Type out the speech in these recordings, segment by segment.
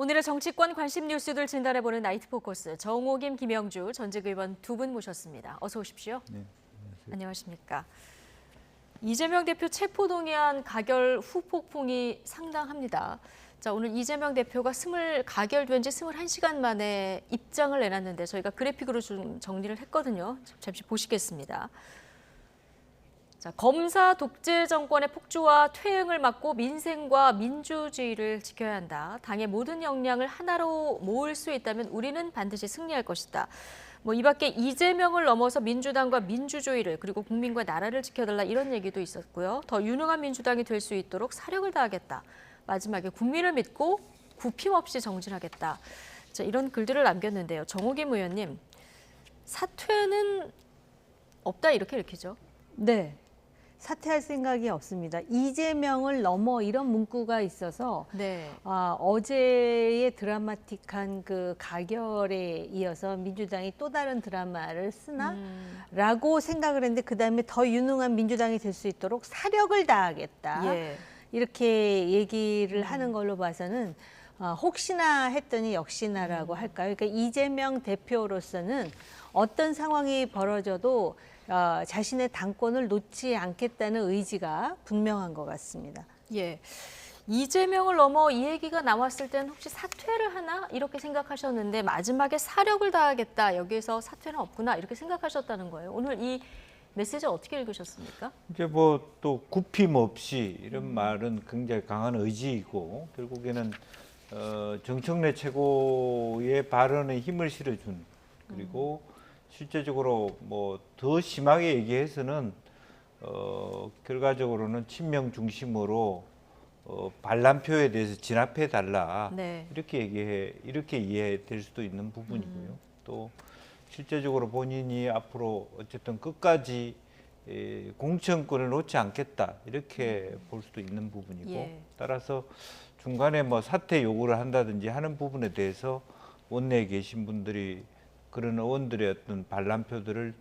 오늘의 정치권 관심 뉴스들 진단해보는 나이트 포커스 정호김, 김영주 전직 의원 두 분 모셨습니다. 어서 오십시오. 네, 안녕하십니까. 이재명 대표 체포동의안 가결 후폭풍이 상당합니다. 자, 오늘 이재명 대표가 가결된 지 21시간 만에 입장을 내놨는데 저희가 그래픽으로 좀 정리를 했거든요. 잠시 보시겠습니다. 자, 검사 독재 정권의 폭주와 퇴행을 막고 민생과 민주주의를 지켜야 한다. 당의 모든 역량을 하나로 모을 수 있다면 우리는 반드시 승리할 것이다. 이 밖에 이재명을 넘어서 민주당과 민주주의를 그리고 국민과 나라를 지켜달라 이런 얘기도 있었고요. 더 유능한 민주당이 될 수 있도록 사력을 다하겠다. 마지막에 국민을 믿고 굽힘없이 정진하겠다. 자, 이런 글들을 남겼는데요. 정호김 의원님, 사퇴는 없다 이렇게 읽히죠? 네. 사퇴할 생각이 없습니다. 이재명을 넘어 이런 문구가 있어서 네. 어제의 드라마틱한 그 가결에 이어서 민주당이 또 다른 드라마를 쓰나? 라고 생각을 했는데 그다음에 더 유능한 민주당이 될 수 있도록 사력을 다하겠다. 예. 이렇게 얘기를 하는 걸로 봐서는 혹시나 했더니 역시나라고 할까요? 그러니까 이재명 대표로서는 어떤 상황이 벌어져도 자신의 당권을 놓지 않겠다는 의지가 분명한 것 같습니다. 예. 이재명을 넘어 이 얘기가 나왔을 때는 혹시 사퇴를 하나 이렇게 생각하셨는데 마지막에 사력을 다하겠다. 여기에서 사퇴는 없구나 이렇게 생각하셨다는 거예요. 오늘 이 메시지 어떻게 읽으셨습니까? 이제 또 굽힘 없이 이런 말은 굉장히 강한 의지이고 결국에는 정청래 최고의 발언에 힘을 실어준 그리고 실제적으로 더 심하게 얘기해서는 결과적으로는 친명 중심으로 반란표에 대해서 진압해 달라 네. 이렇게 이해될 수도 있는 부분이고요. 또 실제적으로 본인이 앞으로 어쨌든 끝까지 공천권을 놓지 않겠다 이렇게 볼 수도 있는 부분이고 예. 따라서 중간에 사퇴 요구를 한다든지 하는 부분에 대해서 원내에 계신 분들이 그런 의원들의 어떤 반란표들을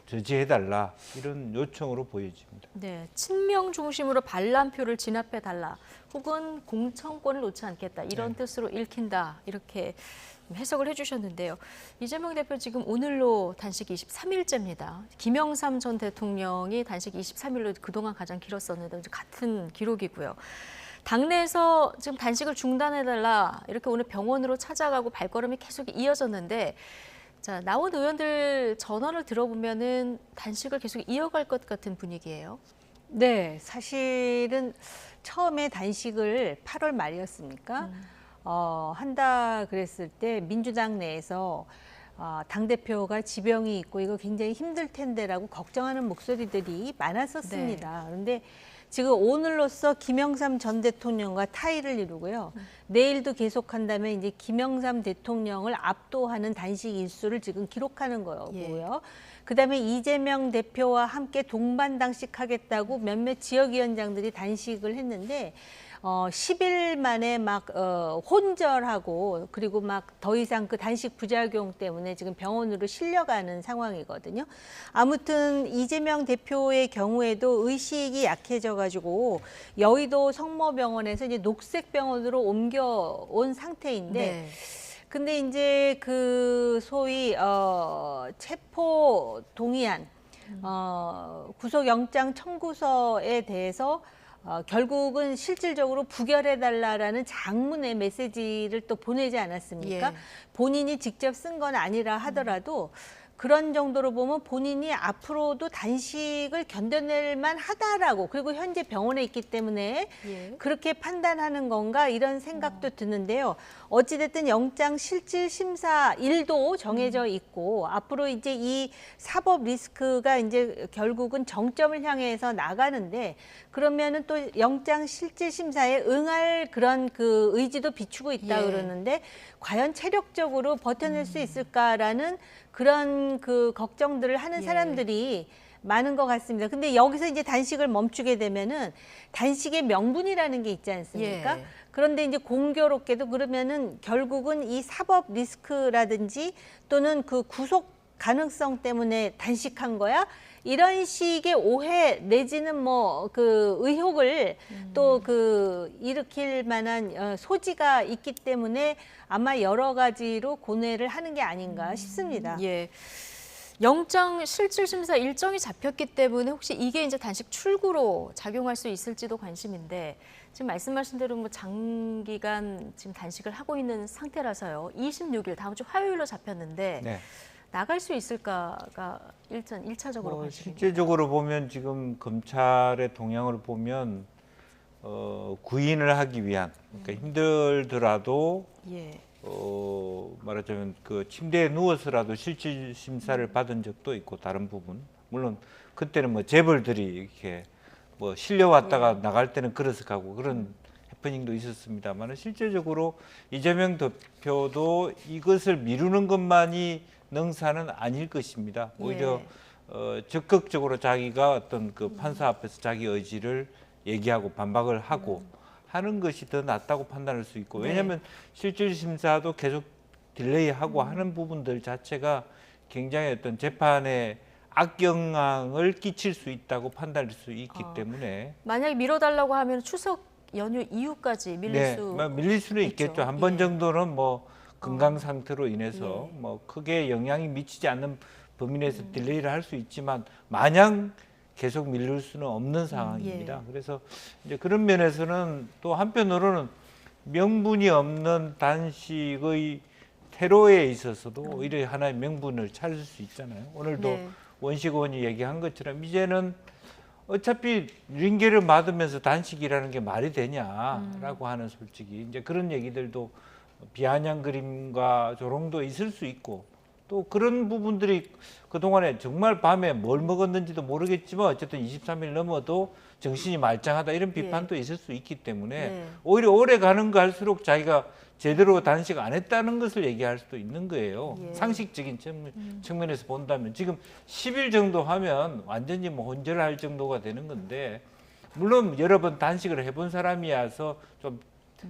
저지해달라 이런 요청으로 보여집니다. 네, 친명 중심으로 반란표를 진압해달라 혹은 공천권을 놓지 않겠다 이런 뜻으로 읽힌다 이렇게 해석을 해주셨는데요. 이재명 대표 지금 오늘로 단식 23일째입니다. 김영삼 전 대통령이 단식 23일로 그동안 가장 길었었는데 같은 기록이고요. 당내에서 지금 단식을 중단해달라 이렇게 오늘 병원으로 찾아가고 발걸음이 계속 이어졌는데 자, 나온 의원들 전언을 들어보면은 단식을 계속 이어갈 것 같은 분위기예요. 네, 사실은 처음에 단식을 8월 말이었습니까? 한다 그랬을 때 민주당 내에서 당대표가 지병이 있고 이거 굉장히 힘들 텐데라고 걱정하는 목소리들이 많았었습니다. 네. 그런데 지금 오늘로써 김영삼 전 대통령과 타이를 이루고요. 내일도 계속한다면 이제 김영삼 대통령을 압도하는 단식 일수를 지금 기록하는 거고요. 그다음에 이재명 대표와 함께 동반 단식하겠다고 몇몇 지역위원장들이 단식을 했는데 10일 만에 혼절하고 그리고 더 이상 그 단식 부작용 때문에 지금 병원으로 실려가는 상황이거든요. 아무튼 이재명 대표의 경우에도 의식이 약해져가지고 여의도 성모병원에서 이제 녹색병원으로 옮겨온 상태인데 네. 근데 이제 그 소위 체포 동의안 구속영장 청구서에 대해서 결국은 실질적으로 부결해달라라는 장문의 메시지를 또 보내지 않았습니까? 예. 본인이 직접 쓴 건 아니라 하더라도 그런 정도로 보면 본인이 앞으로도 단식을 견뎌낼 만하다라고 그리고 현재 병원에 있기 때문에 그렇게 판단하는 건가 이런 생각도 드는데요. 어찌됐든 영장 실질 심사 일도 정해져 있고 앞으로 이제 이 사법 리스크가 이제 결국은 정점을 향해서 나가는데 그러면은 또 영장 실질 심사에 응할 그런 그 의지도 비추고 있다 그러는데 과연 체력적으로 버텨낼 수 있을까라는 그런 그 걱정들을 하는 사람들이 많은 것 같습니다. 근데 여기서 이제 단식을 멈추게 되면은 단식의 명분이라는 게 있지 않습니까? 그런데 이제 공교롭게도 그러면은 결국은 이 사법 리스크라든지 또는 그 구속 가능성 때문에 단식한 거야? 이런 식의 오해 내지는 뭐 그 의혹을 또 그 일으킬 만한 소지가 있기 때문에 아마 여러 가지로 고뇌를 하는 게 아닌가 싶습니다. 예. 영장 실질 심사 일정이 잡혔기 때문에 혹시 이게 이제 단식 출구로 작용할 수 있을지도 관심인데 지금 말씀하신 대로 뭐 장기간 지금 단식을 하고 있는 상태라서요. 26일 다음 주 화요일로 잡혔는데 네. 나갈 수 있을까가 일단 1차적으로 관심입니다. 실제적으로 보면 지금 검찰의 동향을 보면 구인을 하기 위한 그러니까 힘들더라도 예. 말하자면 그 침대에 누워서라도 실질 심사를 받은 적도 있고 다른 부분 물론 그때는 뭐 재벌들이 이렇게 뭐 실려왔다가 나갈 때는 걸어서 가고 그런 해프닝도 있었습니다만 실제적으로 이재명 대표도 이것을 미루는 것만이 능사는 아닐 것입니다. 오히려 적극적으로 자기가 어떤 그 판사 앞에서 자기 의지를 얘기하고 반박을 하고 하는 것이 더 낫다고 판단할 수 있고 왜냐하면 실질 심사도 계속 딜레이하고 하는 부분들 자체가 굉장히 어떤 재판에 악영향을 끼칠 수 있다고 판단할 수 있기 때문에 만약에 미뤄달라고 하면 추석 연휴 이후까지 밀릴 밀릴 수는 있겠죠. 한 번 정도는 뭐 건강 상태로 인해서 뭐 크게 영향이 미치지 않는 범위 내에서 딜레이를 할 수 있지만 마냥 계속 밀릴 수는 없는 상황입니다. 그래서 이제 그런 면에서는 또 한편으로는 명분이 없는 단식의 테러에 있어서도 오히려 하나의 명분을 찾을 수 있잖아요. 오늘도 원식 의원이 얘기한 것처럼 이제는 어차피 링계를 맞으면서 단식이라는 게 말이 되냐라고 하는 솔직히 이제 그런 얘기들도 비아냥 그림과 조롱도 있을 수 있고 또 그런 부분들이 그동안에 정말 밤에 뭘 먹었는지도 모르겠지만 어쨌든 23일 넘어도 정신이 말짱하다 이런 비판도 있을 수 있기 때문에 오히려 오래 가는 거 할수록 자기가 제대로 단식 안 했다는 것을 얘기할 수도 있는 거예요. 상식적인 측면에서 본다면 지금 10일 정도 하면 완전히 뭐 혼절할 정도가 되는 건데 물론 여러 번 단식을 해본 사람이어서 좀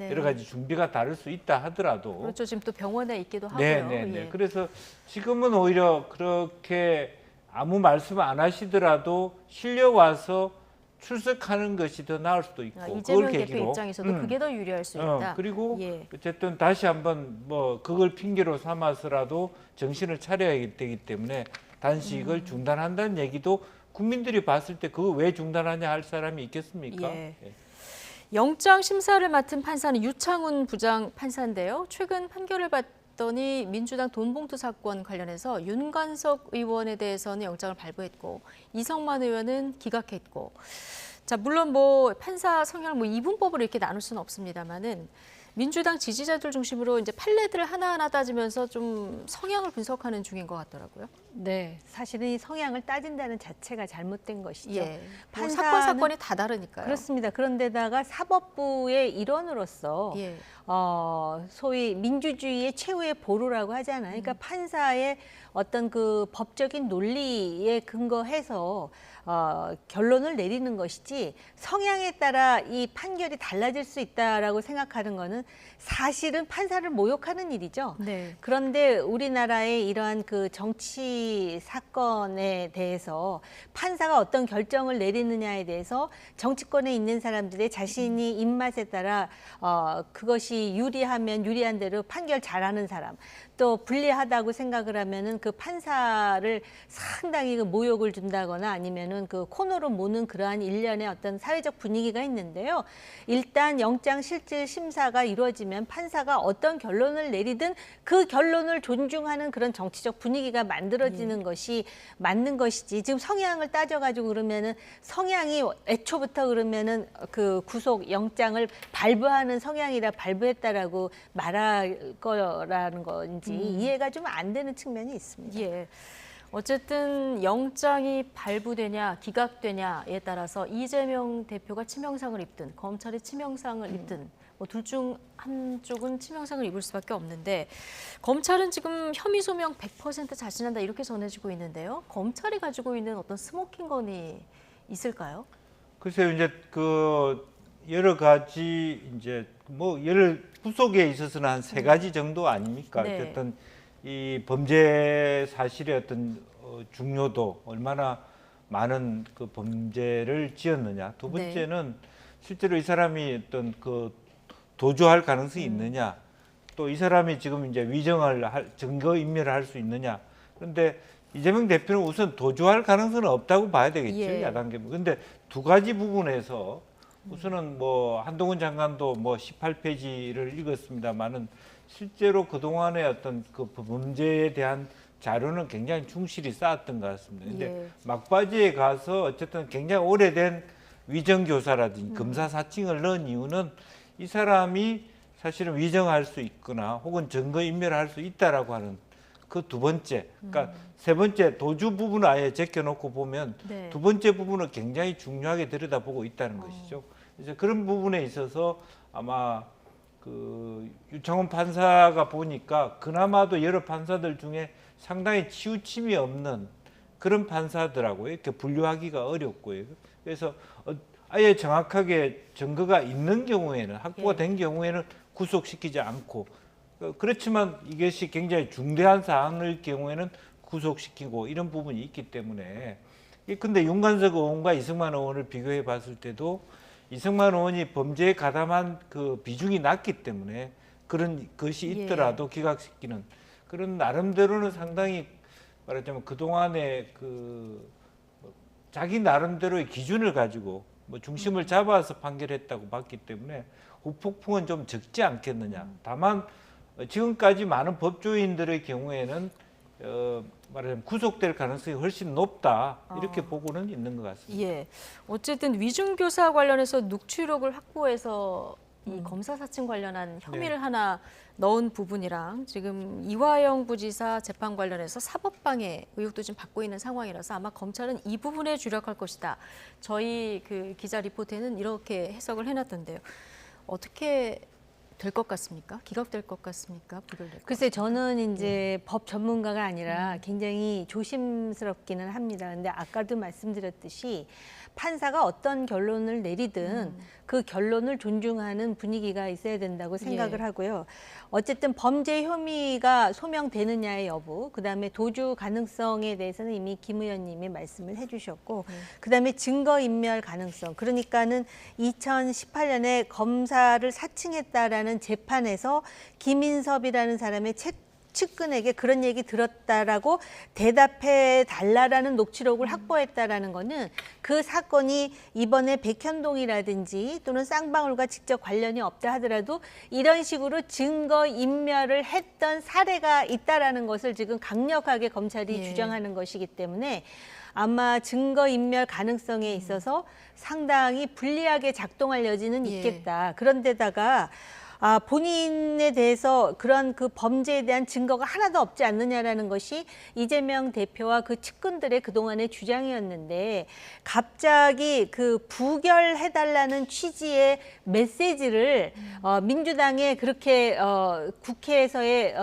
여러 가지 준비가 다를 수 있다 하더라도 그렇죠. 지금 또 병원에 있기도 하고요. 그래서 지금은 오히려 그렇게 아무 말씀 안 하시더라도 실려와서 출석하는 것이 더 나을 수도 있고 이재명 대표 입장에서도 그게 더 유리할 수 있다. 그리고 어쨌든 다시 한번 뭐 그걸 핑계로 삼아서라도 정신을 차려야 되기 때문에 단식을 중단한다는 얘기도 국민들이 봤을 때 그거 왜 중단하냐 할 사람이 있겠습니까? 영장 심사를 맡은 판사는 유창훈 부장 판사인데요. 최근 판결을 받더니 민주당 돈봉투 사건 관련해서 윤관석 의원에 대해서는 영장을 발부했고 이성만 의원은 기각했고, 자 물론 뭐 판사 성향을 뭐 이분법으로 이렇게 나눌 수는 없습니다만은 민주당 지지자들 중심으로 이제 판례들을 하나하나 따지면서 좀 성향을 분석하는 중인 것 같더라고요. 네, 사실은 이 성향을 따진다는 자체가 잘못된 것이죠. 뭐 사건이 다 다르니까요. 그렇습니다. 그런데다가 사법부의 일원으로서 소위 민주주의의 최후의 보루라고 하잖아요. 그러니까 판사의 어떤 그 법적인 논리에 근거해서 결론을 내리는 것이지 성향에 따라 이 판결이 달라질 수 있다라고 생각하는 것은 사실은 판사를 모욕하는 일이죠. 그런데 우리나라의 이러한 그 정치 사건에 대해서 판사가 어떤 결정을 내리느냐에 대해서 정치권에 있는 사람들의 자신이 입맛에 따라 그것이 유리하면 유리한 대로 판결 잘하는 사람, 또 불리하다고 생각을 하면은 그 판사를 상당히 그 모욕을 준다거나 아니면은 그 코너로 모는 그러한 일련의 어떤 사회적 분위기가 있는데요. 일단 영장 실질 심사가 이루어지면 판사가 어떤 결론을 내리든 그 결론을 존중하는 그런 정치적 분위기가 만들어지는 것이 맞는 것이지. 지금 성향을 따져가지고 그러면은 성향이 애초부터 그러면은 그 구속 영장을 발부하는 성향이라 발부했다라고 말할 거라는 건지 이해가 좀 안 되는 측면이 있습니다. 어쨌든 영장이 발부되냐 기각되냐에 따라서 이재명 대표가 치명상을 입든 검찰이 치명상을 입든 뭐 둘 중 한쪽은 치명상을 입을 수밖에 없는데 검찰은 지금 혐의 소명 100% 자신한다 이렇게 전해지고 있는데요. 검찰이 가지고 있는 어떤 스모킹건이 있을까요? 글쎄요, 이제 그 여러 가지 이제 뭐 예를 구속에 있어서는 한 3가지 정도 아닙니까? 어쨌든 이 범죄 사실의 어떤 중요도 얼마나 많은 그 범죄를 지었느냐. 두 네. 번째는 실제로 이 사람이 어떤 그 도주할 가능성이 있느냐. 또 이 사람이 지금 이제 증거 인멸을 할 수 있느냐. 그런데 이재명 대표는 우선 도주할 가능성은 없다고 봐야 되겠죠. 예. 야당 계면. 근데 두 가지 부분에서 우선은 뭐 한동훈 장관도 뭐 18페이지를 읽었습니다만은 실제로 그동안의 어떤 그 범죄에 대한 자료는 굉장히 충실히 쌓았던 것 같습니다. 근데 예. 막바지에 가서 어쨌든 굉장히 오래된 위정교사라든지 검사 사칭을 넣은 이유는 이 사람이 사실은 위정할 수 있거나 혹은 증거인멸할 수 있다라고 하는 그 두 번째, 그러니까 세 번째 도주 부분을 아예 제껴놓고 보면 네. 두 번째 부분은 굉장히 중요하게 들여다보고 있다는 것이죠. 그래서 그런 부분에 있어서 아마 그 유창훈 판사가 보니까 그나마도 여러 판사들 중에 상당히 치우침이 없는 그런 판사들하고 이렇게 분류하기가 어렵고요. 그래서 아예 정확하게 증거가 있는 경우에는 확보가 된 경우에는 구속시키지 않고 그렇지만 이것이 굉장히 중대한 사안일 경우에는 구속시키고 이런 부분이 있기 때문에 근데 윤관석 의원과 이승만 의원을 비교해 봤을 때도 이승만 의원이 범죄에 가담한 그 비중이 낮기 때문에 그런 것이 있더라도 기각시키는 그런 나름대로는 상당히 말하자면 그동안에 그 자기 나름대로의 기준을 가지고 뭐 중심을 잡아서 판결했다고 봤기 때문에 후폭풍은 좀 적지 않겠느냐. 다만 지금까지 많은 법조인들의 경우에는 말하자면 구속될 가능성이 훨씬 높다 이렇게 보고는 있는 것 같습니다. 예. 어쨌든 위중교사 관련해서 녹취록을 확보해서 이 검사 사칭 관련한 혐의를 네. 하나 넣은 부분이랑 지금 이화영 부지사 재판 관련해서 사법방해 의혹도 지금 받고 있는 상황이라서 아마 검찰은 이 부분에 주력할 것이다. 저희 그 기자 리포트에는 이렇게 해석을 해놨던데요. 어떻게 될 것 같습니까? 기각될 것 같습니까? 부결될 것 글쎄 저는 이제 법 전문가가 아니라 굉장히 조심스럽기는 합니다. 근데 아까도 말씀드렸듯이 판사가 어떤 결론을 내리든 그 결론을 존중하는 분위기가 있어야 된다고 생각을 하고요. 어쨌든 범죄 혐의가 소명되느냐의 여부, 그다음에 도주 가능성에 대해서는 이미 김 의원님이 말씀을 해주셨고, 그다음에 증거인멸 가능성. 그러니까는 2018년에 검사를 사칭했다라는 재판에서 김인섭이라는 사람의 측근에게 그런 얘기 들었다라고 대답해 달라라는 녹취록을 확보했다라는 거는 그 사건이 이번에 백현동이라든지 또는 쌍방울과 직접 관련이 없다 하더라도 이런 식으로 증거 인멸을 했던 사례가 있다라는 것을 지금 강력하게 검찰이 주장하는 것이기 때문에 아마 증거 인멸 가능성에 있어서 상당히 불리하게 작동할 여지는 있겠다. 그런데다가 본인에 대해서 그런 그 범죄에 대한 증거가 하나도 없지 않느냐라는 것이 이재명 대표와 그 측근들의 그동안의 주장이었는데 갑자기 그 부결해달라는 취지의 메시지를 민주당에 그렇게 국회에서의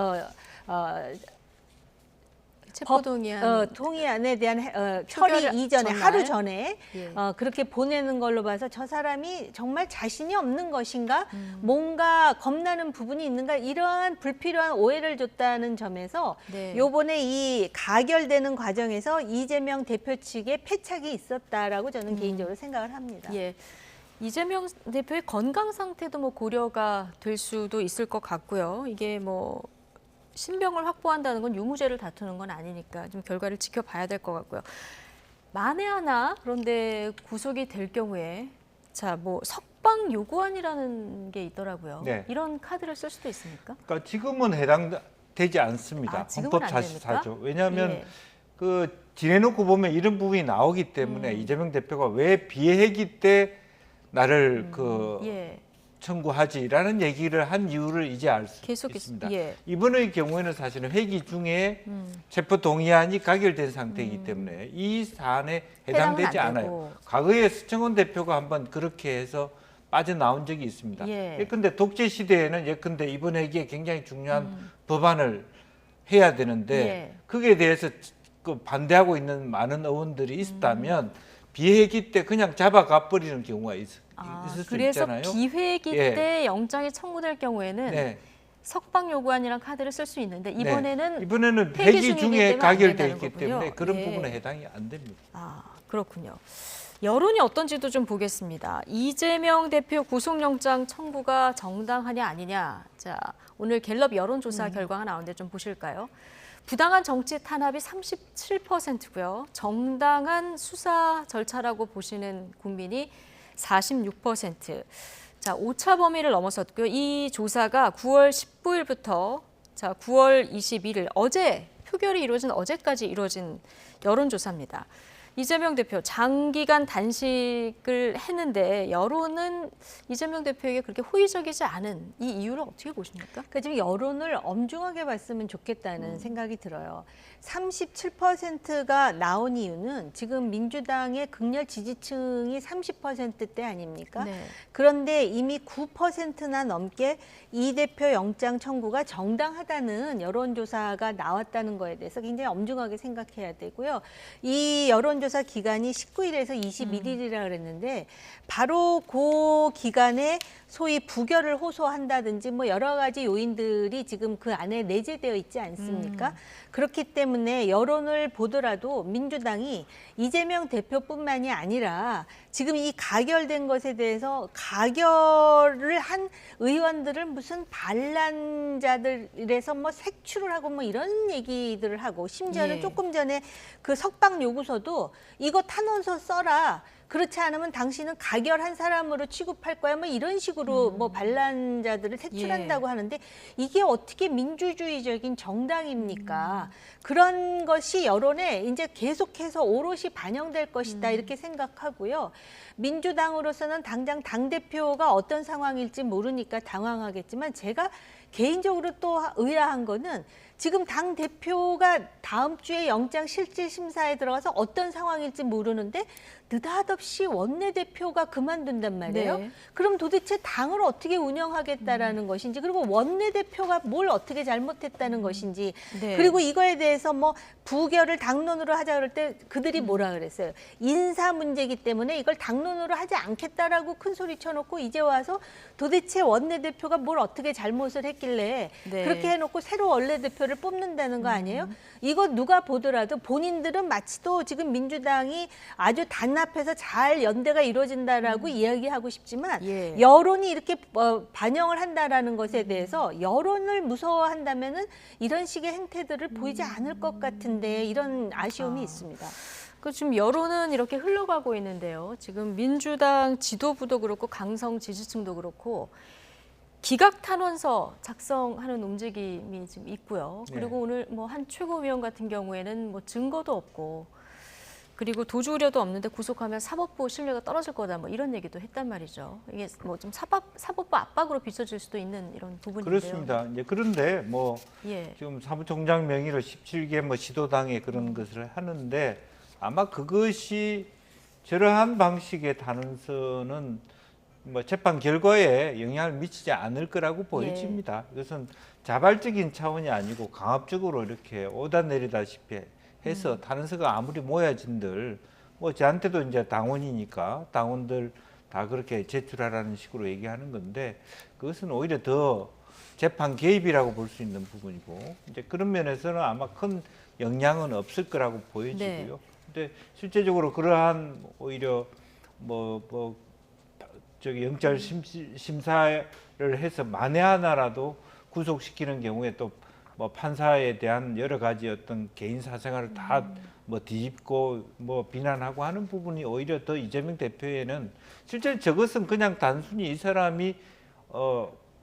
체포동의안 동의안에 대한 처리 이전에 전날? 하루 전에 예. 그렇게 보내는 걸로 봐서 저 사람이 정말 자신이 없는 것인가 뭔가 겁나는 부분이 있는가 이러한 불필요한 오해를 줬다는 점에서 요번에 이 가결되는 과정에서 이재명 대표 측에 패착이 있었다라고 저는 개인적으로 생각을 합니다. 예. 이재명 대표의 건강 상태도 뭐 고려가 될 수도 있을 것 같고요. 이게 뭐 신병을 확보한다는 건 유무죄를 다투는 건 아니니까 좀 결과를 지켜봐야 될 것 같고요. 만에 하나 그런데 구속이 될 경우에 자 뭐 석방 요구안이라는 게 있더라고요. 네. 이런 카드를 쓸 수도 있습니까? 그러니까 지금은 해당되지 않습니다. 지금은 안 헌법 44조. 왜냐하면 예. 그 지내놓고 보면 이런 부분이 나오기 때문에 이재명 대표가 왜 비핵기 때 나를 청구하지라는 얘기를 한 이유를 이제 알 수 있습니다. 이번의 경우에는 사실은 회기 중에 체포 동의안이 가결된 상태이기 때문에 이 사안에 해당되지 않아요. 과거에 서청원 대표가 한번 그렇게 해서 빠져나온 적이 있습니다. 예컨대 독재 시대에는 예컨대 이번 회기에 굉장히 중요한 법안을 해야 되는데 거기에 대해서 그 반대하고 있는 많은 의원들이 있었다면 비회기 때 그냥 잡아가 버리는 경우가 있을 수 있잖아요. 그래서 비회기 때 영장이 청구될 경우에는 석방 요구안이랑 카드를 쓸 수 있는데 이번에는 이번에는 회기 회기 중이기 중에 때문에 안 가결돼 된다는 있기 거군요. 때문에 그런 부분에 해당이 안 됩니다. 그렇군요. 여론이 어떤지도 좀 보겠습니다. 이재명 대표 구속영장 청구가 정당하냐 아니냐. 자, 오늘 갤럽 여론조사 결과가 나오는데 좀 보실까요? 부당한 정치 탄압이 37%고요. 정당한 수사 절차라고 보시는 국민이 46%. 자, 5차 범위를 넘어섰고요. 이 조사가 9월 19일부터 9월 21일 어제 표결이 이루어진 어제까지 이루어진 여론조사입니다. 이재명 대표 장기간 단식을 했는데 여론은 이재명 대표에게 그렇게 호의적이지 않은 이 이유를 어떻게 보십니까? 그러니까 지금 여론을 엄중하게 봤으면 좋겠다는 생각이 들어요. 37%가 나온 이유는 지금 민주당의 극렬 지지층이 30%대 아닙니까? 네. 그런데 이미 9%나 넘게 이 대표 영장 청구가 정당하다는 여론조사가 나왔다는 거에 대해서 굉장히 엄중하게 생각해야 되고요. 이 여론조사 기간이 19일에서 21일이라 그랬는데 바로 그 기간에 소위 부결을 호소한다든지 뭐 여러 가지 요인들이 지금 그 안에 내재되어 있지 않습니까? 그렇기 때문에 여론을 보더라도 민주당이 이재명 대표뿐만이 아니라 지금 이 가결된 것에 대해서 가결을 한 의원들을 무슨 반란자들에서 뭐 색출을 하고 뭐 이런 얘기들을 하고 심지어는 예. 조금 전에 그 석방 요구서도 이거 탄원서 써라. 그렇지 않으면 당신은 가결한 사람으로 취급할 거야. 뭐 이런 식으로 뭐 반란자들을 색출한다고 하는데 이게 어떻게 민주주의적인 정당입니까? 그런 것이 여론에 이제 계속해서 오롯이 반영될 것이다 이렇게 생각하고요. 민주당으로서는 당장 당대표가 어떤 상황일지 모르니까 당황하겠지만 제가 개인적으로 또 의아한 거는 지금 당 대표가 다음 주에 영장 실질 심사에 들어가서 어떤 상황일지 모르는데 느닷없이 원내대표가 그만둔단 말이에요. 네. 그럼 도대체 당을 어떻게 운영하겠다라는 것인지 그리고 원내대표가 뭘 어떻게 잘못했다는 것인지 네. 그리고 이거에 대해서 뭐 부결을 당론으로 하자 그럴 때 그들이 뭐라 그랬어요. 인사 문제이기 때문에 이걸 당론으로 하지 않겠다라고 큰 소리 쳐놓고 이제 와서 도대체 원내대표가 뭘 어떻게 잘못을 했길래 네. 그렇게 해놓고 새로 원내대표를 뽑는다는 거 아니에요? 이거 누가 보더라도 본인들은 마치 또 지금 민주당이 아주 단합해서 잘 연대가 이루어진다라고 이야기하고 싶지만 예. 여론이 이렇게 반영을 한다라는 것에 대해서 여론을 무서워한다면은 이런 식의 행태들을 보이지 않을 것 같은데 이런 아쉬움이 있습니다. 지금 여론은 이렇게 흘러가고 있는데요. 지금 민주당 지도부도 그렇고 강성 지지층도 그렇고 기각 탄원서 작성하는 움직임이 지금 있고요. 그리고 오늘 뭐 한 최고위원 같은 경우에는 뭐 증거도 없고 그리고 도주 우려도 없는데 구속하면 사법부 신뢰가 떨어질 거다 뭐 이런 얘기도 했단 말이죠. 이게 뭐 좀 사법부 압박으로 비춰질 수도 있는 이런 부분인데요. 그렇습니다. 이제 그런데 뭐 예. 지금 사무총장 명의로 17개 뭐 시도당에 그런 것을 하는데 아마 그것이 저러한 방식의 탄원서는 뭐 재판 결과에 영향을 미치지 않을 거라고 보여집니다. 이것은 자발적인 차원이 아니고 강압적으로 이렇게 오다내리다시피 해서 탄원서가 아무리 모여진들 뭐 저한테도 이제 당원이니까 당원들 다 그렇게 제출하라는 식으로 얘기하는 건데 그것은 오히려 더 재판 개입이라고 볼 수 있는 부분이고 이제 그런 면에서는 아마 큰 영향은 없을 거라고 보여지고요. 근데 실제적으로 그러한 오히려 영장 심사를 해서 만에 하나라도 구속시키는 경우에 또 뭐 판사에 대한 여러 가지 어떤 개인 사생활을 다 뭐 뒤집고 뭐 비난하고 하는 부분이 오히려 더 이재명 대표에는 실제 저것은 그냥 단순히 이 사람이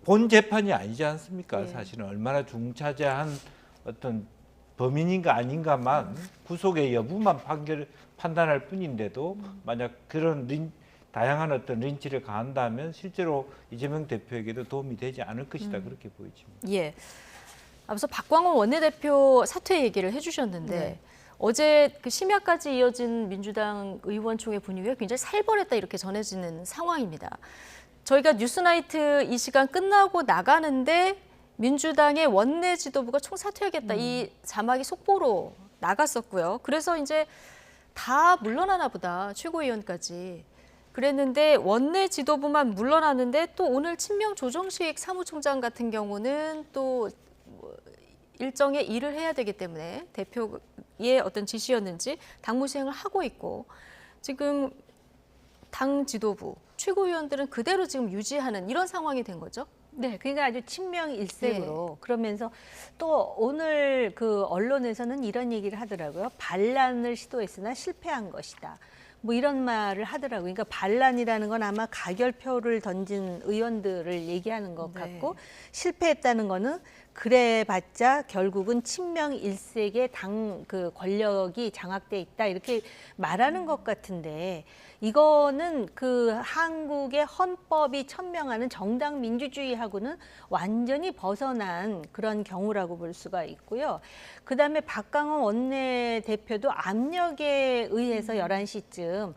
본 재판이 아니지 않습니까? 사실은 얼마나 중차대한 어떤 범인인가 아닌가만 구속의 여부만 판단할 뿐인데도 만약 그런 다양한 어떤 린치를 가한다면 실제로 이재명 대표에게도 도움이 되지 않을 것이다 그렇게 보여집니다. 예. 앞서 박광원 원내대표 사퇴 얘기를 해주셨는데 네. 어제 그 심야까지 이어진 민주당 의원총회 분위기가 굉장히 살벌했다 이렇게 전해지는 상황입니다. 저희가 뉴스나이트 이 시간 끝나고 나가는데 민주당의 원내 지도부가 총사퇴하겠다 이 자막이 속보로 나갔었고요. 그래서 이제 다 물러나나 보다 최고위원까지. 그랬는데 원내 지도부만 물러나는데 또 오늘 친명 조정식 사무총장 같은 경우는 또 일정의 일을 해야 되기 때문에 대표의 어떤 지시였는지 당무 수행을 하고 있고 지금 당 지도부, 최고위원들은 그대로 지금 유지하는 이런 상황이 된 거죠? 네, 그러니까 아주 친명일색으로 그러면서 또 오늘 그 언론에서는 이런 얘기를 하더라고요. 반란을 시도했으나 실패한 것이다. 뭐 이런 말을 하더라고요. 그러니까 반란이라는 건 아마 가결표를 던진 의원들을 얘기하는 것 네. 같고 실패했다는 거는 그래봤자 결국은 친명일색의 당 그 권력이 장악돼 있다 이렇게 말하는 것 같은데 이거는 그 한국의 헌법이 천명하는 정당 민주주의하고는 완전히 벗어난 그런 경우라고 볼 수가 있고요. 그다음에 박강원 원내대표도 압력에 의해서 11시쯤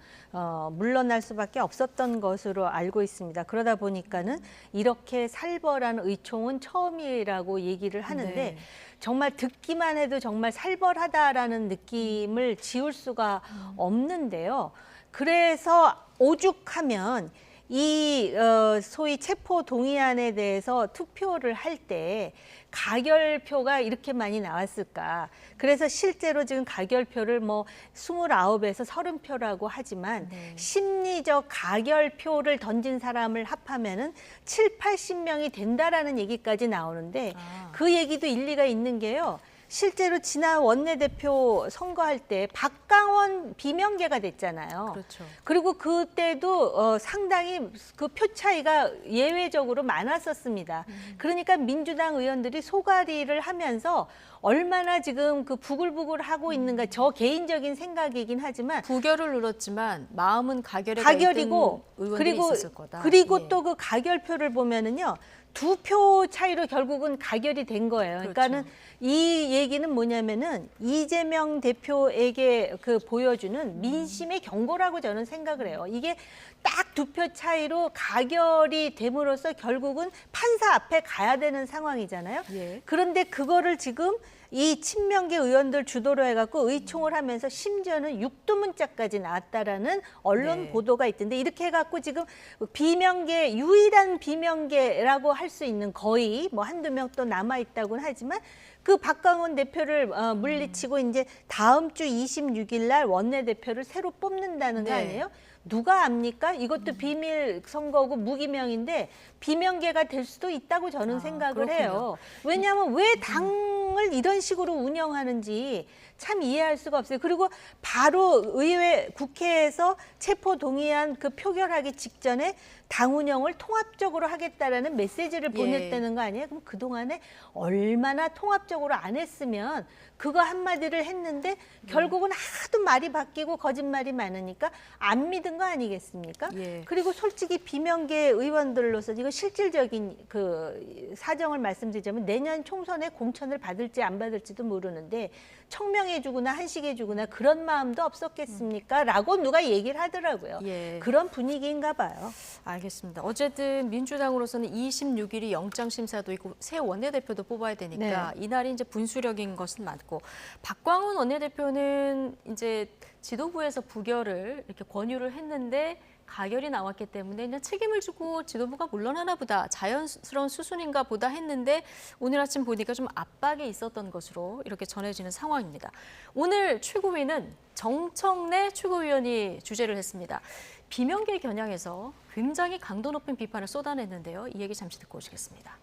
물러날 수밖에 없었던 것으로 알고 있습니다. 그러다 보니까는 이렇게 살벌한 의총은 처음이라고 얘기를 하는데 네. 정말 듣기만 해도 정말 살벌하다라는 느낌을 지울 수가 없는데요. 그래서 오죽하면 이 소위 체포 동의안에 대해서 투표를 할 때 가결표가 이렇게 많이 나왔을까. 그래서 실제로 지금 가결표를 뭐 29에서 30표라고 하지만 네. 심리적 가결표를 던진 사람을 합하면은 7, 80명이 된다라는 얘기까지 나오는데 그 얘기도 일리가 있는 게요. 실제로 지난 원내대표 선거할 때 박강원 비명계가 됐잖아요. 그렇죠. 그리고 그때도 상당히 그 표 차이가 예외적으로 많았었습니다. 그러니까 민주당 의원들이 소가리를 하면서 얼마나 지금 그 부글부글 하고 있는가 저 개인적인 생각이긴 하지만 부결을 누렸지만 마음은 가결에 가결이고 의원들이 그리고 있었을 거다. 그리고 예. 또 그 가결표를 보면은요. 2표 차이로 결국은 가결이 된 거예요. 그러니까는 이 얘기는 뭐냐면은 이재명 대표에게 그 보여주는 민심의 경고라고 저는 생각을 해요. 이게 딱 2표 차이로 가결이 됨으로써 결국은 판사 앞에 가야 되는 상황이잖아요. 예. 그런데 그거를 지금 이 친명계 의원들 주도로 해갖고 의총을 하면서 심지어는 육두문자까지 나왔다라는 언론 네. 보도가 있던데 이렇게 해갖고 지금 비명계 유일한 비명계라고 할 수 있는 거의 뭐 한두 명 또 남아 있다고는 하지만 그 박강원 대표를 물리치고 이제 다음 주 26일 날 원내대표를 새로 뽑는다는 거 네. 아니에요? 누가 압니까? 이것도 비밀 선거고 무기명인데 비명계가 될 수도 있다고 저는 생각을 그렇군요. 해요. 왜냐하면 왜 당을 이런 식으로 운영하는지 참 이해할 수가 없어요. 그리고 바로 의회 국회에서 체포 동의안 그 표결하기 직전에 당 운영을 통합적으로 하겠다라는 메시지를 예. 보냈다는 거 아니에요? 그럼 그동안에 얼마나 통합적으로 안 했으면 그거 한마디를 했는데 결국은 하도 말이 바뀌고 거짓말이 많으니까 안 믿은 거 아니겠습니까? 예. 그리고 솔직히 비명계 의원들로서 이거 실질적인 그 사정을 말씀드리자면 내년 총선에 공천을 받을지 안 받을지도 모르는데 청명해주거나 한식해주거나 그런 마음도 없었겠습니까? 라고 누가 얘기를 하더라고요. 예. 그런 분위기인가 봐요. 알겠습니다. 어쨌든 민주당으로서는 26일이 영장 심사도 있고 새 원내대표도 뽑아야 되니까 이날이 이제 분수령인 것은 맞고 박광훈 원내대표는 이제 지도부에서 부결을 이렇게 권유를 했는데 가결이 나왔기 때문에 그냥 책임을 지고 지도부가 물러나나 보다 자연스러운 수순인가 보다 했는데 오늘 아침 보니까 좀 압박이 있었던 것으로 이렇게 전해지는 상황입니다. 오늘 최고위는 정청래 최고위원이 주재를 했습니다. 비명계 겨냥해서 굉장히 강도 높은 비판을 쏟아냈는데요. 이 얘기 잠시 듣고 오시겠습니다.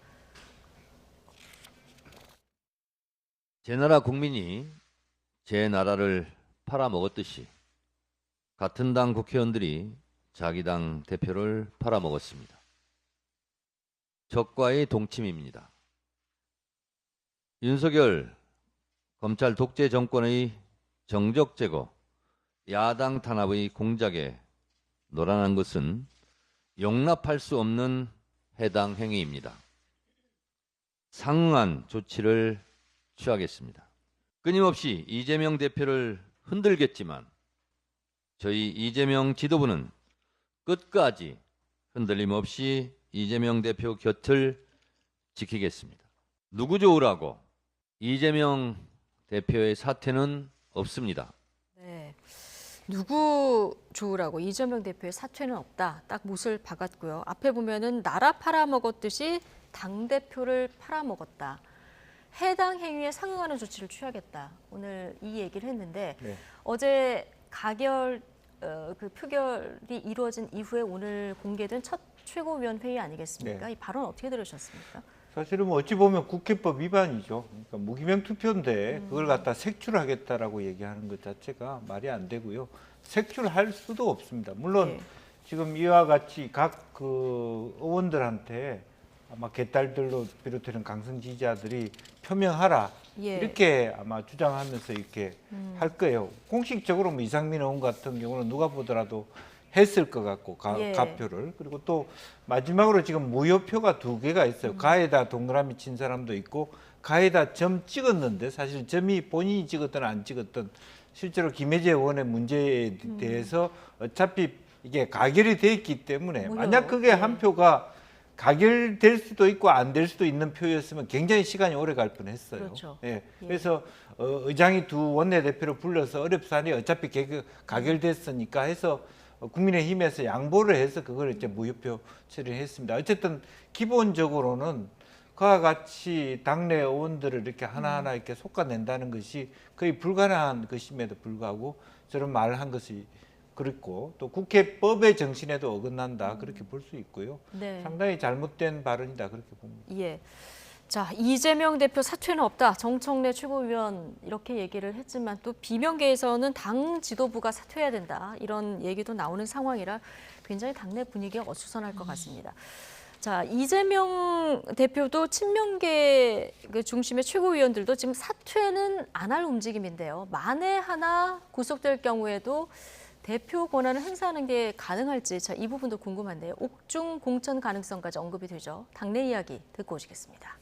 제 나라 국민이 제 나라를 팔아먹었듯이 같은 당 국회의원들이 자기 당 대표를 팔아먹었습니다. 적과의 동침입니다. 윤석열 검찰 독재 정권의 정적 제거, 야당 탄압의 공작에 노란한 것은 용납할 수 없는 해당 행위입니다. 상응한 조치를 취하겠습니다. 끊임없이 이재명 대표를 흔들겠지만 저희 이재명 지도부는 끝까지 흔들림 없이 이재명 대표 곁을 지키겠습니다. 누구 좋으라고 이재명 대표의 사퇴는 없습니다. 네. 누구 좋으라고 이재명 대표의 사퇴는 없다. 딱 못을 박았고요. 앞에 보면은 나라 팔아먹었듯이 당대표를 팔아먹었다. 해당 행위에 상응하는 조치를 취하겠다. 오늘 이 얘기를 했는데 네. 어제 가결 그 표결이 이루어진 이후에 오늘 공개된 첫 최고위원 회의 아니겠습니까? 네. 이 발언 어떻게 들으셨습니까? 사실은 뭐 어찌 보면 국회법 위반이죠. 그러니까 무기명 투표인데 그걸 갖다 색출하겠다라고 얘기하는 것 자체가 말이 안 되고요. 색출할 수도 없습니다. 물론 예. 지금 이와 같이 각 그 의원들한테 아마 개딸들로 비롯되는 강성 지지자들이 표명하라 예. 이렇게 아마 주장하면서 이렇게 할 거예요. 공식적으로 뭐 이상민 의원 같은 경우는 누가 보더라도 했을 것 같고 예. 가표를. 그리고 또 마지막으로 지금 무효표가 2개가 있어요. 가에다 동그라미 친 사람도 있고 가에다 점 찍었는데 사실 점이 본인이 찍었든 안 찍었든 실제로 김혜재 의원의 문제에 대해서 어차피 이게 가결이 돼 있기 때문에 무효. 만약 그게 한 표가 가결될 수도 있고 안 될 수도 있는 표였으면 굉장히 시간이 오래 갈 뻔했어요. 그렇죠. 예. 예. 그래서 의장이 두 원내대표를 불러서 어렵사니 어차피 가결됐으니까 해서 국민의힘에서 양보를 해서 그걸 이제 무효표 처리했습니다. 어쨌든 기본적으로는 그와 같이 당내 의원들을 이렇게 하나하나 이렇게 솎아낸다는 것이 거의 불가능한 것임에도 불구하고 저런 말을 한 것이 그렇고 또 국회법의 정신에도 어긋난다 그렇게 볼 수 있고요. 네. 상당히 잘못된 발언이다 그렇게 봅니다. 예. 자, 이재명 대표 사퇴는 없다. 정청래 최고위원 이렇게 얘기를 했지만 또 비명계에서는 당 지도부가 사퇴해야 된다. 이런 얘기도 나오는 상황이라 굉장히 당내 분위기가 어수선할 것 같습니다. 자, 이재명 대표도 친명계 그 중심의 최고위원들도 지금 사퇴는 안 할 움직임인데요. 만에 하나 구속될 경우에도 대표 권한을 행사하는 게 가능할지 자, 이 부분도 궁금한데요. 옥중 공천 가능성까지 언급이 되죠. 당내 이야기 듣고 오시겠습니다.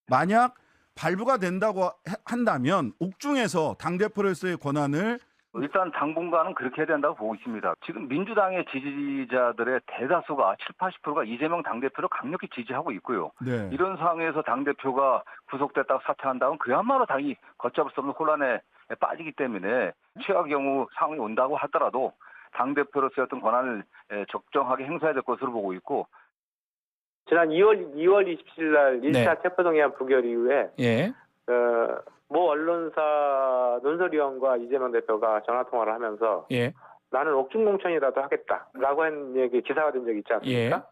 만약 발부가 된다고 한다면 옥중에서 당대표로서의 권한을 일단 당분간은 그렇게 해야 된다고 보고 있습니다. 지금 민주당의 지지자들의 대다수가 7, 80%가 이재명 당대표를 강력히 지지하고 있고요. 네. 이런 상황에서 당대표가 구속됐다고 사퇴한다면 그야말로 당이 걷잡을 수 없는 혼란에 빠지기 때문에 최악의 경우 상황이 온다고 하더라도 당대표로서의 어떤 권한을 적정하게 행사해야 될 것으로 보고 있고 지난 2월 27일 날 1차 체포동의안 부결 이후에 예. 모 언론사 논설위원과 이재명 대표가 전화통화를 하면서 예. 나는 옥중공천이라도 하겠다라고 한 얘기 기사가 된 적이 있지 않습니까?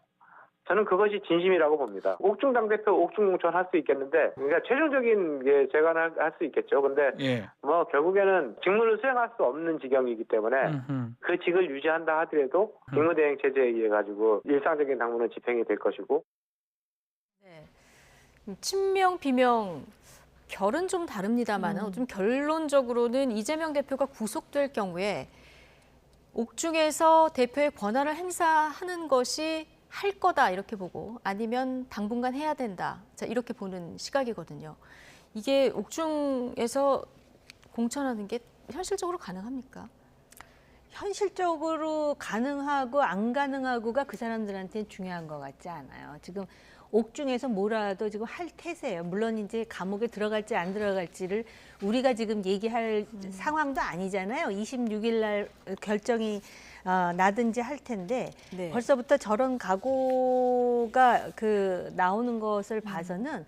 저는 그것이 진심이라고 봅니다. 옥중 당대표 옥중공천 할 수 있겠는데 그러니까 최종적인 게 제가 할 수 있겠죠. 근데 예. 뭐 결국에는 직무를 수행할 수 없는 지경이기 때문에 그 직을 유지한다 하더라도 직무대행 체제에 의해 가지고 일상적인 당무는 집행이 될 것이고 네. 친명 비명 결은 좀 다릅니다만 좀 결론적으로는 이재명 대표가 구속될 경우에 옥중에서 대표의 권한을 행사하는 것이 할 거다 이렇게 보고 아니면 당분간 해야 된다. 자, 이렇게 보는 시각이거든요. 이게 옥중에서 공천하는 게 현실적으로 가능합니까? 현실적으로 가능하고 안 가능하고가 그 사람들한테는 중요한 것 같지 않아요. 지금 옥중에서 뭐라도 지금 할 태세예요. 물론 이제 감옥에 들어갈지 안 들어갈지를 우리가 지금 얘기할 상황도 아니잖아요. 26일 날 결정이 나든지 할 텐데 네. 벌써부터 저런 각오가 나오는 것을 봐서는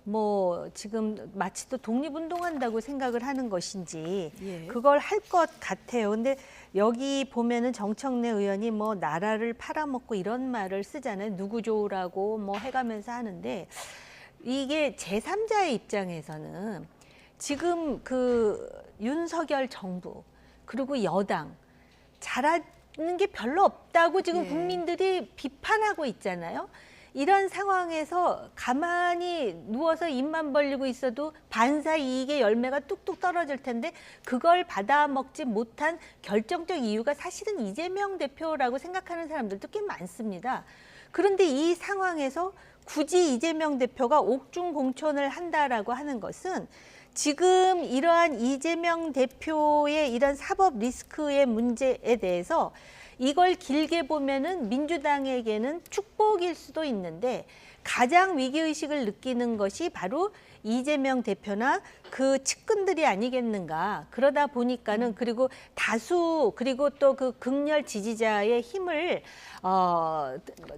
뭐 지금 마치 또 독립운동한다고 생각을 하는 것인지 예. 그걸 할 것 같아요. 근데 여기 보면은 정청래 의원이 뭐 나라를 팔아먹고 이런 말을 쓰잖아요. 누구 좋으라고 뭐 해가면서 하는데 이게 제3자의 입장에서는 지금 그 윤석열 정부 그리고 여당 잘하는 게 별로 없다고 지금 예. 국민들이 비판하고 있잖아요. 이런 상황에서 가만히 누워서 입만 벌리고 있어도 반사 이익의 열매가 뚝뚝 떨어질 텐데 그걸 받아먹지 못한 결정적 이유가 사실은 이재명 대표라고 생각하는 사람들도 꽤 많습니다. 그런데 이 상황에서 굳이 이재명 대표가 옥중 공천을 한다라고 하는 것은 지금 이러한 이재명 대표의 이런 사법 리스크의 문제에 대해서 이걸 길게 보면은 민주당에게는 축복일 수도 있는데 가장 위기의식을 느끼는 것이 바로 이재명 대표나 그 측근들이 아니겠는가. 그러다 보니까는 그리고 다수 그리고 또 그 극렬 지지자의 힘을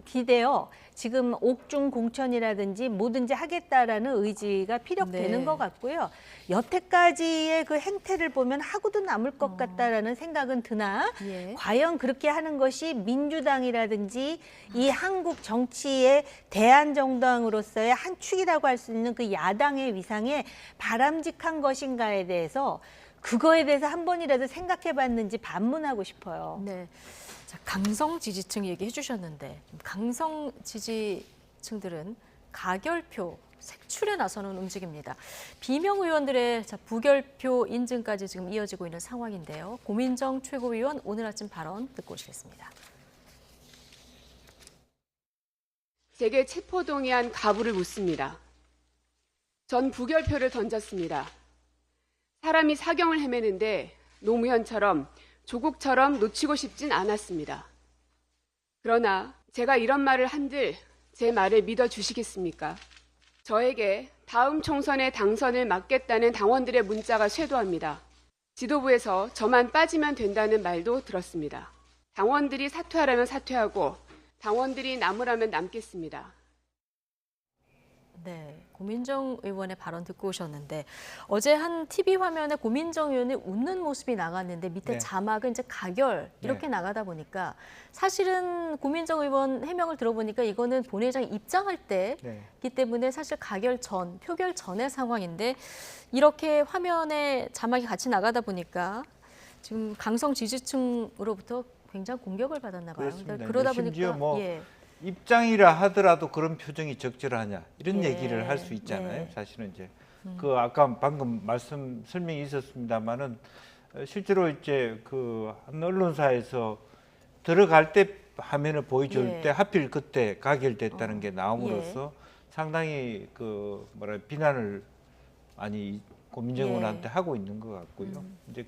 기대어 지금 옥중 공천이라든지 뭐든지 하겠다라는 의지가 피력되는 네. 것 같고요. 여태까지의 그 행태를 보면 하고도 남을 것 같다라는 생각은 드나 예. 과연 그렇게 하는 것이 민주당이라든지 이 한국 정치의 대한정당으로서의 한 축이라고 할 수 있는 그 야당의 위상에 바람직한 것인가에 대해서 그거에 대해서 한 번이라도 생각해 봤는지 반문하고 싶어요. 네. 자, 강성 지지층 얘기해 주셨는데 강성 지지층들은 가결표 색출에 나서는 움직입니다. 비명 의원들의 부결표 인증까지 지금 이어지고 있는 상황인데요. 고민정 최고위원 오늘 아침 발언 듣고 오시겠습니다. 제게 체포동의안 가부를 묻습니다. 전 부결표를 던졌습니다. 사람이 사경을 헤매는데 노무현처럼 조국처럼 놓치고 싶진 않았습니다. 그러나 제가 이런 말을 한들 제 말을 믿어주시겠습니까? 저에게 다음 총선에 당선을 막겠다는 당원들의 문자가 쇄도합니다. 지도부에서 저만 빠지면 된다는 말도 들었습니다. 당원들이 사퇴하라면 사퇴하고 당원들이 남으라면 남겠습니다. 네, 고민정 의원의 발언 듣고 오셨는데 어제 한 TV 화면에 고민정 의원이 웃는 모습이 나갔는데 밑에 네. 자막은 이제 가결 이렇게 네. 나가다 보니까 사실은 고민정 의원 해명을 들어보니까 이거는 본회의장에 입장할 때이기 네. 때문에 사실 가결 전, 표결 전의 상황인데 이렇게 화면에 자막이 같이 나가다 보니까 지금 강성 지지층으로부터 굉장히 공격을 받았나 봐요. 그렇습니다. 그러다 심지어 보니까 뭐 예. 입장이라 하더라도 그런 표정이 적절하냐 이런 예. 얘기를 할 수 있잖아요. 네. 사실은 이제 그 아까 방금 설명이 있었습니다만은 실제로 이제 그 한 언론사에서 들어갈 때 화면을 보여줄 예. 때 하필 그때 가결됐다는 게 나옴으로써 예. 상당히 그 비난을 많이 고민정 예. 의원한테 하고 있는 것 같고요. 이제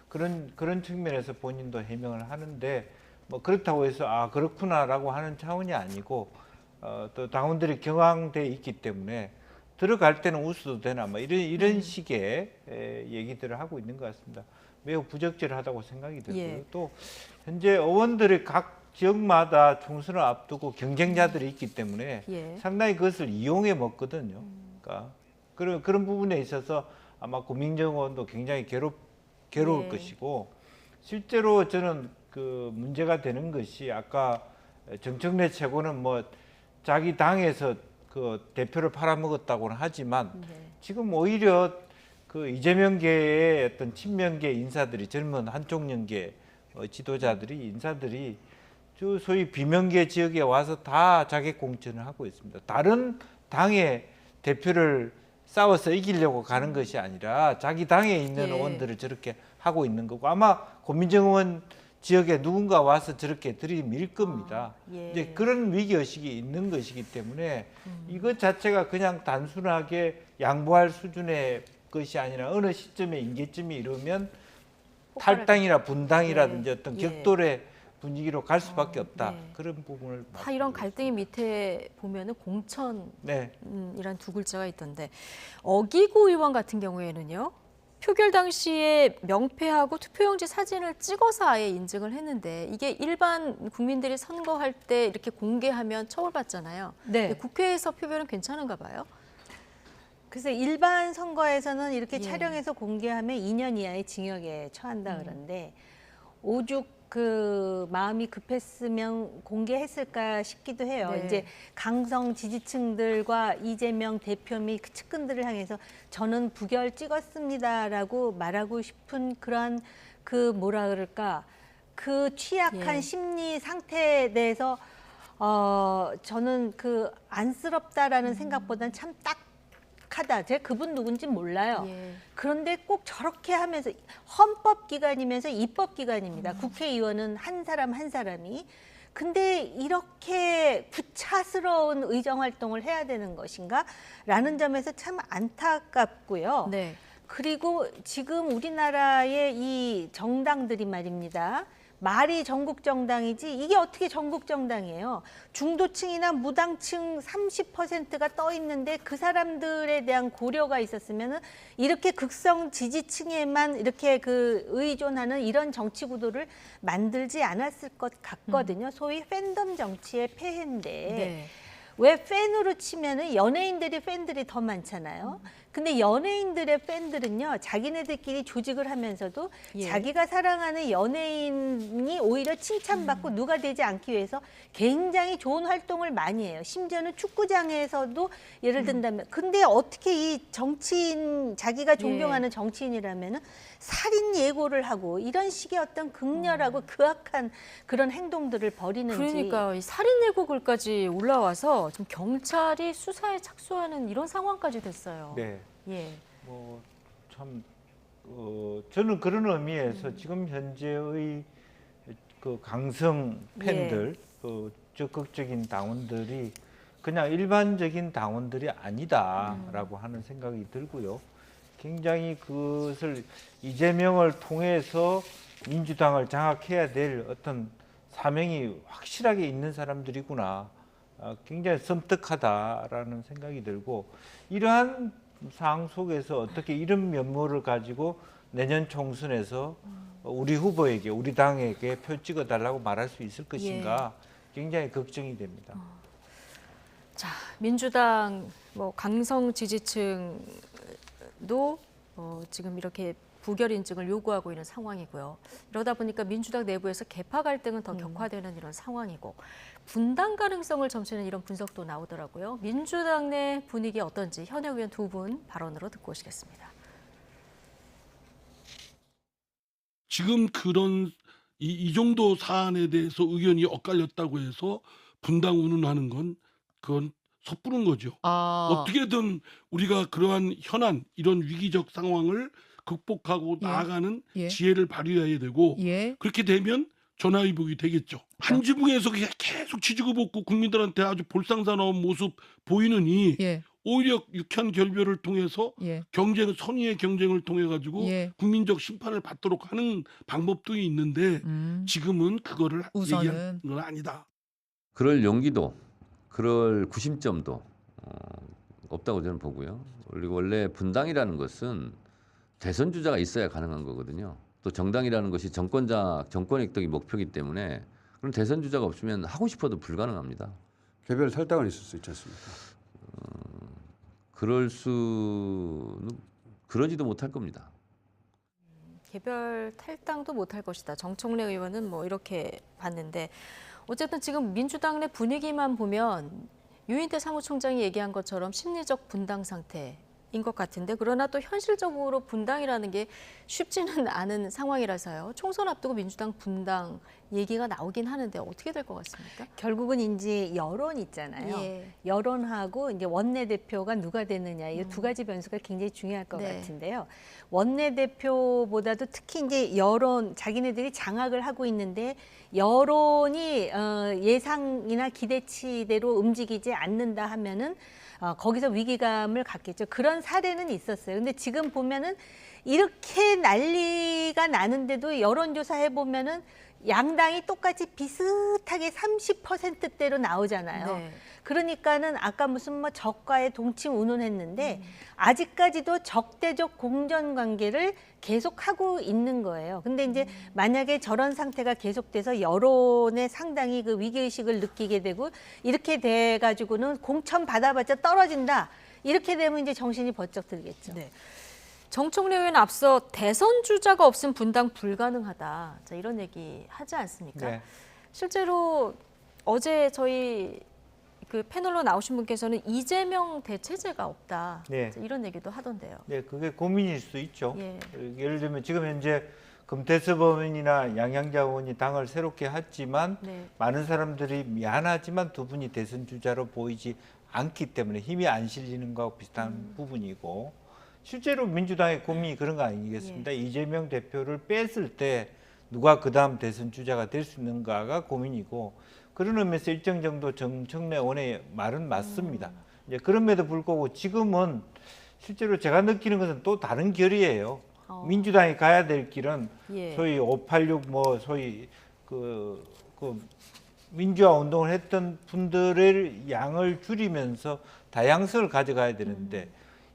그런 측면에서 본인도 해명을 하는데. 뭐 그렇다고 해서 아 그렇구나라고 하는 차원이 아니고 또 당원들이 경황돼 있기 때문에 들어갈 때는 웃어도 되나 뭐 이런 식의 얘기들을 하고 있는 것 같습니다. 매우 부적절하다고 생각이 들고요. 예. 또 현재 의원들이 각 지역마다 총선을 앞두고 경쟁자들이 있기 때문에 예. 상당히 그것을 이용해 먹거든요. 그러니까 그런 부분에 있어서 아마 고민정 의원도 굉장히 괴로울 예. 것이고 실제로 저는 그 문제가 되는 것이 아까 정청래 최고는 뭐 자기 당에서 그 대표를 팔아먹었다고는 하지만 네. 지금 오히려 그 이재명계의 어떤 친명계 인사들이 젊은 한쪽 연계 지도자들이 인사들이 소위 비명계 지역에 와서 다 자객 공천을 하고 있습니다. 다른 당의 대표를 싸워서 이기려고 가는 것이 아니라 자기 당에 있는 예. 의원들을 저렇게 하고 있는 거고 아마 고민정 의원 지역에 누군가 와서 저렇게 들이밀 겁니다. 예. 이제 그런 위기의식이 있는 것이기 때문에 이것 자체가 그냥 단순하게 양보할 수준의 것이 아니라 어느 시점에 임계점이 이르면 탈당이나 분당이라든지 어떤 예. 격돌의 분위기로 갈 수밖에 없다. 네. 그런 부분을 다 이런 갈등의 밑에 보면은 공천이란 네. 두 글자가 있던데 어기구 의원 같은 경우에는요. 표결 당시에 명패하고 투표용지 사진을 찍어서 아예 인증을 했는데 이게 일반 국민들이 선거할 때 이렇게 공개하면 처벌받잖아요. 네. 근데 국회에서 표결은 괜찮은가 봐요. 그래서 일반 선거에서는 이렇게 예. 촬영해서 공개하면 2년 이하의 징역에 처한다 그러는데 오죽 그 마음이 급했으면 공개했을까 싶기도 해요. 네. 이제 강성 지지층들과 이재명 대표 및 그 측근들을 향해서 저는 부결 찍었습니다라고 말하고 싶은 그런 그 뭐라 그럴까 그 취약한 예. 심리 상태에 대해서 저는 그 안쓰럽다라는 생각보다는 참 딱하다. 제가 그분 누군지 몰라요. 예. 그런데 꼭 저렇게 하면서 헌법기관이면서 입법기관입니다. 국회의원은 한 사람 한 사람이. 근데 이렇게 구차스러운 의정활동을 해야 되는 것인가? 라는 점에서 참 안타깝고요. 네. 그리고 지금 우리나라의 이 정당들이 말입니다. 말이 전국 정당이지 이게 어떻게 전국 정당이에요? 중도층이나 무당층 30%가 떠 있는데 그 사람들에 대한 고려가 있었으면은 이렇게 극성 지지층에만 이렇게 그 의존하는 이런 정치 구도를 만들지 않았을 것 같거든요. 소위 팬덤 정치의 폐해인데. 네. 왜 팬으로 치면은 연예인들이 팬들이 더 많잖아요. 근데 연예인들의 팬들은요, 자기네들끼리 조직을 하면서도 예. 자기가 사랑하는 연예인이 오히려 칭찬받고 누가 되지 않기 위해서 굉장히 좋은 활동을 많이 해요. 심지어는 축구장에서도 예를 든다면, 근데 어떻게 이 정치인, 자기가 존경하는 정치인이라면은 살인 예고를 하고 이런 식의 어떤 극렬하고 극악한 그런 행동들을 벌이는지. 그러니까 이 살인 예고글까지 올라와서 좀 경찰이 수사에 착수하는 이런 상황까지 됐어요. 네. 예. 뭐 참 저는 그런 의미에서 지금 현재의 그 강성 팬들, 그 적극적인 당원들이 그냥 일반적인 당원들이 아니다라고 하는 생각이 들고요. 굉장히 그것을 이재명을 통해서 민주당을 장악해야 될 어떤 사명이 확실하게 있는 사람들이구나. 굉장히 섬뜩하다라는 생각이 들고, 이러한 상황 속에서 어떻게 이런 면모를 가지고 내년 총선에서 우리 후보에게, 우리 당에게 표 찍어달라고 말할 수 있을 것인가 굉장히 걱정이 됩니다. 자, 민주당 뭐 강성 지지층도 지금 이렇게 부결 인증을 요구하고 있는 상황이고요. 이러다 보니까 민주당 내부에서 계파 갈등은 더 격화되는 이런 상황이고, 분당 가능성을 점치는 이런 분석도 나오더라고요. 민주당 내 분위기 어떤지 현역 의원 두 분 발언으로 듣고 오시겠습니다. 지금 그런 이 정도 사안에 대해서 의견이 엇갈렸다고 해서 분당 운운하는 건 그건 섣부른 거죠. 어떻게든 우리가 그러한 현안, 이런 위기적 상황을 극복하고 나아가는 지혜를 발휘해야 되고, 그렇게 되면 전화위복이 되겠죠. 한 지붕에서 계속 지지고 볶고 국민들한테 아주 볼상사나운 모습 보이느니 오히려 유쾌한 결별을 통해서 경쟁, 선의의 경쟁을 통해 가지고 국민적 심판을 받도록 하는 방법도 있는데 지금은 그거를 얘기하는 건 아니다. 그럴 용기도, 그럴 구심점도 없다고 저는 보고요. 그리고 원래 분당이라는 것은 대선 주자가 있어야 가능한 거거든요. 또 정당이라는 것이 정권 획득이 목표이기 때문에 그럼 대선 주자가 없으면 하고 싶어도 불가능합니다. 개별 탈당은 있을 수 있지 않습니까? 그러지도 못할 겁니다. 개별 탈당도 못할 것이다. 정청래 의원은 뭐 이렇게 봤는데, 어쨌든 지금 민주당 내 분위기만 보면 유인태 사무총장이 얘기한 것처럼 심리적 분당 상태인 것 같은데, 그러나 또 현실적으로 분당이라는 게 쉽지는 않은 상황이라서요. 총선 앞두고 민주당 분당 얘기가 나오긴 하는데 어떻게 될 것 같습니까? 결국은 이제 여론 있잖아요. 여론하고 이제 원내대표가 누가 되느냐, 이 두 가지 변수가 굉장히 중요할 것 같은데요. 원내대표보다도 특히 이제 여론, 자기네들이 장악을 하고 있는데 여론이 예상이나 기대치대로 움직이지 않는다 하면은 거기서 위기감을 갖겠죠. 그런 사례는 있었어요. 근데 지금 보면은 이렇게 난리가 나는데도 여론조사 해보면은 양당이 똑같이 비슷하게 30%대로 나오잖아요. 그러니까는 아까 무슨 뭐 적과의 동침 운운했는데 아직까지도 적대적 공전 관계를 계속하고 있는 거예요. 근데 이제 만약에 저런 상태가 계속돼서 여론에 상당히 그 위기의식을 느끼게 되고 이렇게 돼가지고는 공천 받아봤자 떨어진다. 이렇게 되면 이제 정신이 번쩍 들겠죠. 정청래 의원 앞서 대선 주자가 없으면 분당 불가능하다. 자, 이런 얘기 하지 않습니까? 실제로 어제 저희 그 패널로 나오신 분께서는 이재명 대체제가 없다. 자, 이런 얘기도 하던데요. 네, 그게 고민일 수 있죠. 예를 들면 지금 현재 금태섭 의원이나 양양자 의원이 당을 새롭게 했지만 많은 사람들이 미안하지만 두 분이 대선 주자로 보이지 않기 때문에 힘이 안 실리는 거하고 비슷한 부분이고, 실제로 민주당의 고민이 그런 거 아니겠습니까? 이재명 대표를 뺐을 때 누가 그 다음 대선 주자가 될 수 있는가가 고민이고, 그런 의미에서 일정 정도 정청래 의원의 말은 맞습니다. 이제 그럼에도 불구하고 지금은 실제로 제가 느끼는 것은 또 다른 결이에요. 민주당이 가야 될 길은 소위 586 뭐 소위 그 민주화 운동을 했던 분들의 양을 줄이면서 다양성을 가져가야 되는데,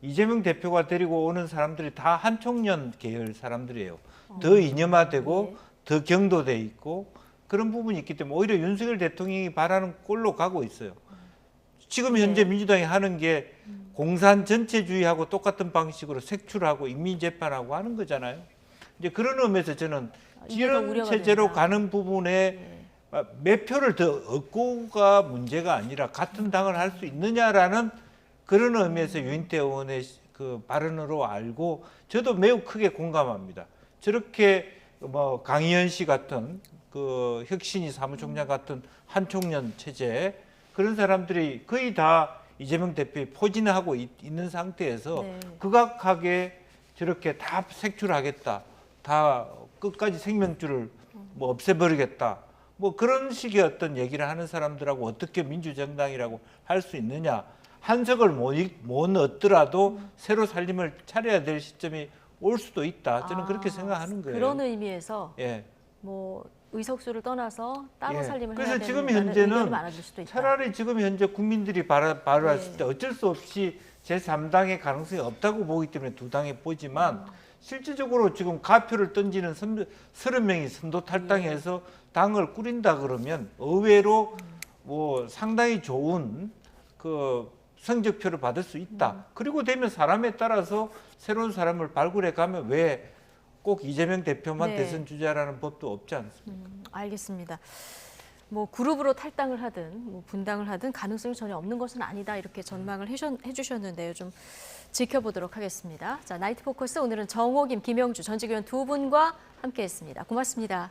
이재명 대표가 데리고 오는 사람들이 다 한총련 계열 사람들이에요. 더 이념화되고 더 경도돼 있고 그런 부분이 있기 때문에 오히려 윤석열 대통령이 바라는 꼴로 가고 있어요. 지금 현재 민주당이 하는 게 공산 전체주의하고 똑같은 방식으로 색출하고 인민재판하고 하는 거잖아요. 이제 그런 의미에서 저는 이런 체제로 가는 부분에 몇 표를 더 얻고가 문제가 아니라 같은 당을 할 수 있느냐라는 그런 의미에서 유인태 의원의 그 발언으로 알고 저도 매우 크게 공감합니다. 저렇게 뭐 강희연 씨 같은 그 혁신위 사무총장 같은 한총련 체제 그런 사람들이 거의 다 이재명 대표에 포진하고 있는 상태에서 극악하게 저렇게 다 색출하겠다, 다 끝까지 생명줄을 뭐 없애버리겠다, 뭐 그런 식의 어떤 얘기를 하는 사람들하고 어떻게 민주정당이라고 할 수 있느냐. 한석을 못 얻더라도 새로 살림을 차려야 될 시점이 올 수도 있다. 저는 그렇게 생각하는 거예요. 그런 의미에서 뭐 의석수를 떠나서 따로 살림을 해야 그래서 지금 되는 현재는 의견이 많아질 수도 있다. 차라리 지금 현재 국민들이 바라봤을 때 어쩔 수 없이 제3당의 가능성이 없다고 보기 때문에 두 당에 보지만 실질적으로 지금 가표를 던지는 30명이 선도 탈당해서 당을 꾸린다 그러면 의외로 뭐 상당히 좋은 그 성적표를 받을 수 있다. 그리고 되면 사람에 따라서 새로운 사람을 발굴해 가면 왜 꼭 이재명 대표만 대선 주자라는 법도 없지 않습니까? 알겠습니다. 뭐 그룹으로 탈당을 하든 뭐 분당을 하든 가능성이 전혀 없는 것은 아니다 이렇게 전망을 해주셨는데요. 좀 지켜보도록 하겠습니다. 자, 나이트 포커스 오늘은 정호김, 김영주, 전직 의원 두 분과 함께했습니다. 고맙습니다.